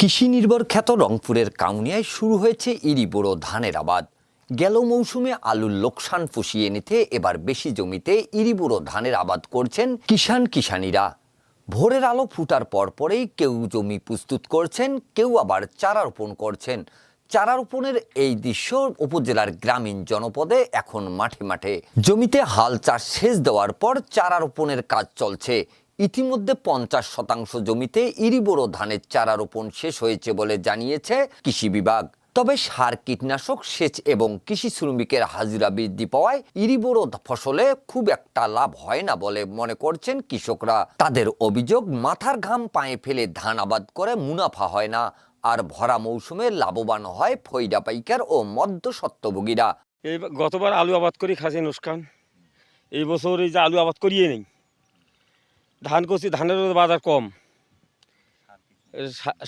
কৃষি নির্ভর খ্যাত রংপুরের কাউনিয়ায় শুরু হয়েছে ইরি বোরো ধানের আবাদ। গেল মৌসুমে আলুর লোকসান পুষিয়ে নিতে এবার বেশি জমিতে ইরি বোরো ধানের আবাদ করছেন কিষানীরা। ভোরের আলো ফুটার পরপরেই কেউ জমি প্রস্তুত করছেন, কেউ আবার চারা রোপণ করছেন। চারা রোপণের এই দৃশ্য উপজেলার গ্রামীণ জনপদে এখন মাঠে মাঠে। জমিতে হাল চাষ সেচ দেওয়ার পর চারা রোপণের কাজ চলছে। ইতিমধ্যে 50% জমিতে ইরি বোরো ধানের চারা রোপণ শেষ হয়েছে বলে জানিয়েছে কৃষি বিভাগ। তবে সার, কীটনাশক, সেচ এবং কৃষি শ্রমিকের হাজিরা বৃদ্ধি পাওয়ায় ইরি বোরো ফসলে খুব একটা লাভ হয় না বলে মনে করছেন কৃষকরা। তাদের অভিযোগ, মাথার ঘাম পায়ে ফেলে ধান আবাদ করে মুনাফা হয় না, আর ভরা মৌসুমে লাভবান হয় ফয়দা পাইকার ও মধ্যস্বত্বভোগীরা। এই গতবার আলু আবাদ করি খাসি নুকসান, এই বছর এই যে আলু আবাদ করিয়ে নেই, ধান করছি, ধানের বাজার কম,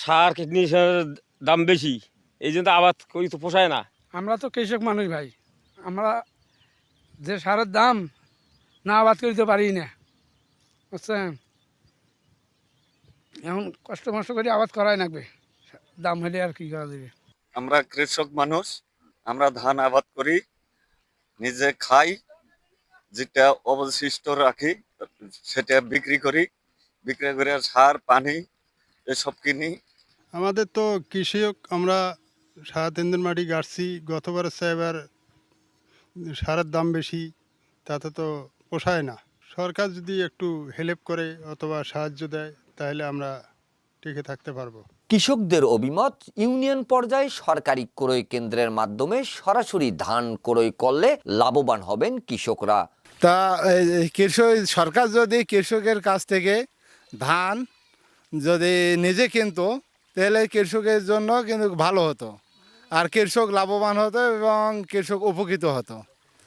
সার কীটনাশকের দাম বেশি, এই জন্য আবাদ করি তো পোষায় না। আমরা তো কৃষক মানুষ ভাই, আমরা যে সারের দাম না আবাদ করতে পারি না, বুঝছেন। এখন কষ্ট মষ্ট করে আবাদ করাই লাগবে, দাম হলে আর কি করা যাবে। আমরা কৃষক মানুষ, আমরা ধান আবাদ করি, নিজে খাই, যেটা অবশিষ্ট রাখি সেটা বিক্রি করি, বিক্রি করে সার পানি এসব কিনি। আমাদের তো কৃষক, আমরা সারা তিন দিন মাটি গাড়ছি, গতবারের চেয়ে এবার সারের দাম বেশি, তাতে তো পোষায় না। সরকার যদি একটু হেল্প করে অথবা সাহায্য দেয় তাহলে আমরা টিকে থাকতে পারবো। কৃষকদের অভিমত, ইউনিয়ন পর্যায়ে সরকারি ক্রয় কেন্দ্রের মাধ্যমে সরাসরি ধান ক্রয় করলে লাভবান হবেন কৃষকরা। তা সরকার যদি কৃষকের কাছ থেকে ধান যদি নিজে কিনতো তাহলে কৃষকের জন্য কিন্তু ভালো হতো, আর কৃষক লাভবান হতো এবং কৃষক উপকৃত হতো।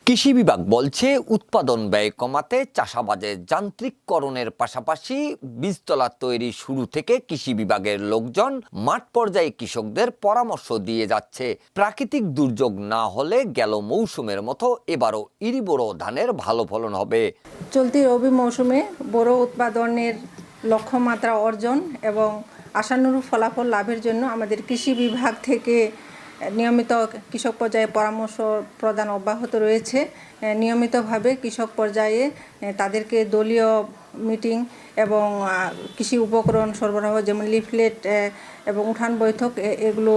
কৃষি বিভাগ বলছে, উৎপাদন ব্যয় কমাতে চাষাবাদের যান্ত্রিককরণের পাশাপাশি বীজতলা তৈরি শুরু থেকে কৃষি বিভাগের লোকজন মাঠ পর্যায়ে কৃষকদের পরামর্শ দিয়ে যাচ্ছে। প্রাকৃতিক দুর্যোগ না হলে গেল মৌসুমের মতো এবারও ইরি বোরো ধানের ভালো ফলন হবে। চলতি রবি মৌসুমে বোরো উৎপাদনের লক্ষ্যমাত্রা অর্জন এবং আশানুরূপ ফলাফল লাভের জন্য আমাদের কৃষি বিভাগ থেকে নিয়মিত কৃষক পর্যায়ে পরামর্শ প্রদান অব্যাহত রয়েছে। নিয়মিতভাবে কৃষক পর্যায়ে তাদেরকে দলীয় মিটিং এবং কৃষি উপকরণ সরবরাহ, যেমন লিফলেট এবং উঠান বৈঠক, এগুলো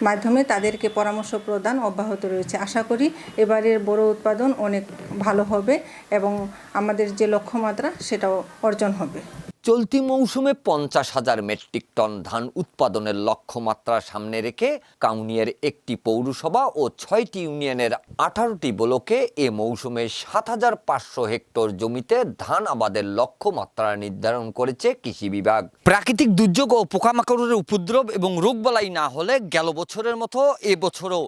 মাধ্যমে তাদেরকে পরামর্শ প্রদান অব্যাহত রয়েছে। আশা করি এবারের বোরো উৎপাদন অনেক ভালো হবে এবং আমাদের যে লক্ষ্যমাত্রা সেটাও অর্জন হবে। চলতি মৌসুমে 50,000 মেট্রিক টন ধান উৎপাদনের লক্ষ্যমাত্রা সামনে রেখে কাউনিয়ার একটি পৌরসভা ও 6টি ইউনিয়নের 18টি ব্লকে এ মৌসুমে 7,500 হেক্টর জমিতে ধান আবাদের লক্ষ্যমাত্রা নির্ধারণ করেছে কৃষি বিভাগ। প্রাকৃতিক দুর্যোগ ও পোকামাকড়ের উপদ্রব এবং রোগবালাই না হলে গেল বছরের মতো এবছরও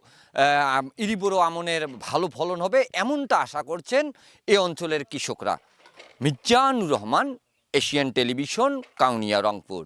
ইরি বোরো আমনের ভালো ফলন হবে, এমনটা আশা করছেন এ অঞ্চলের কৃষকরা। মির্জানুর রহমান, এশিয়ান টেলিভিশন, কাউনিয়া, রংপুর।